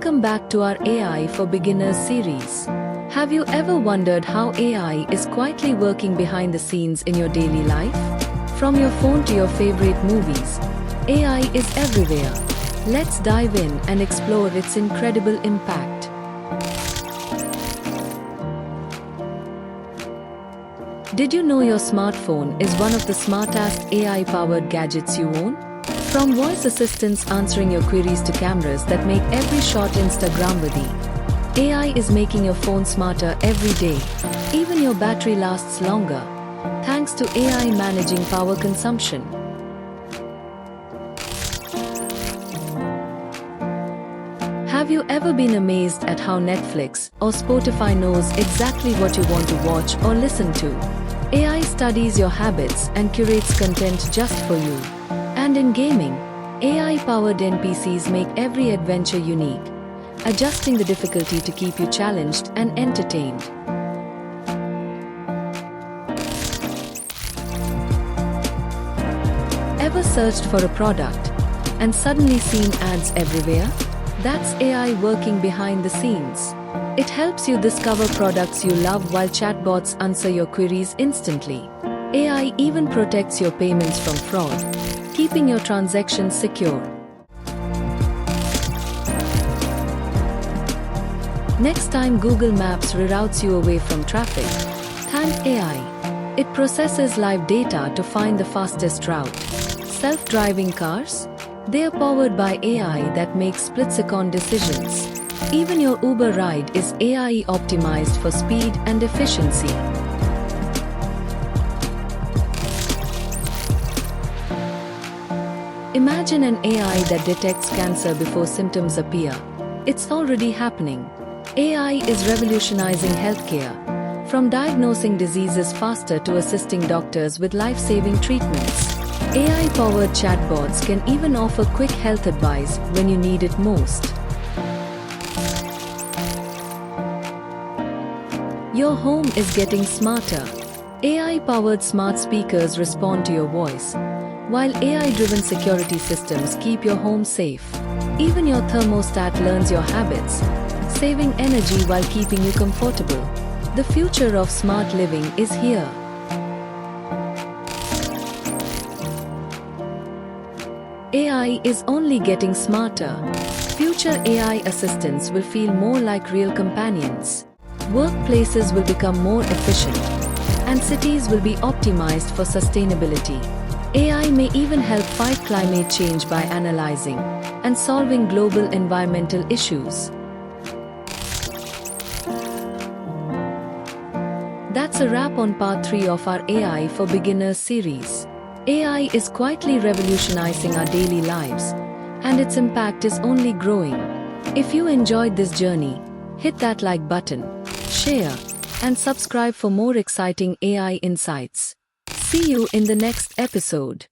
Welcome back to our AI for Beginners series. Have you ever wondered how AI is quietly working behind the scenes in your daily life? From your phone to your favorite movies, AI is everywhere. Let's dive in and explore its incredible impact. Did you know your smartphone is one of the smartest AI-powered gadgets you own? From voice assistants answering your queries to cameras that make every shot Instagram-worthy, AI is making your phone smarter every day. Even your battery lasts longer, thanks to AI managing power consumption. Have you ever been amazed at how Netflix or Spotify knows exactly what you want to watch or listen to? AI studies your habits and curates content just for you. And in gaming, AI-powered NPCs make every adventure unique, adjusting the difficulty to keep you challenged and entertained. Ever searched for a product and suddenly seen ads everywhere? That's AI working behind the scenes. It helps you discover products you love while chatbots answer your queries instantly. AI even protects your payments from fraud, keeping your transactions secure. Next time Google Maps reroutes you away from traffic, thank AI. It processes live data to find the fastest route. Self-driving cars? They are powered by AI that makes split-second decisions. Even your Uber ride is AI optimized for speed and efficiency. Imagine an AI that detects cancer before symptoms appear. It's already happening. AI is revolutionizing healthcare, from diagnosing diseases faster to assisting doctors with life-saving treatments. AI-powered chatbots can even offer quick health advice when you need it most. Your home is getting smarter. AI-powered smart speakers respond to your voice, while AI-driven security systems keep your home safe. Even your thermostat learns your habits, saving energy while keeping you comfortable. The future of smart living is here. AI is only getting smarter. Future AI assistants will feel more like real companions. Workplaces will become more efficient, and cities will be optimized for sustainability. AI may even help fight climate change by analyzing and solving global environmental issues. That's a wrap on part 3 of our AI for Beginners series. AI is quietly revolutionizing our daily lives, and its impact is only growing. If you enjoyed this journey, hit that like button, share, and subscribe for more exciting AI insights. See you in the next episode.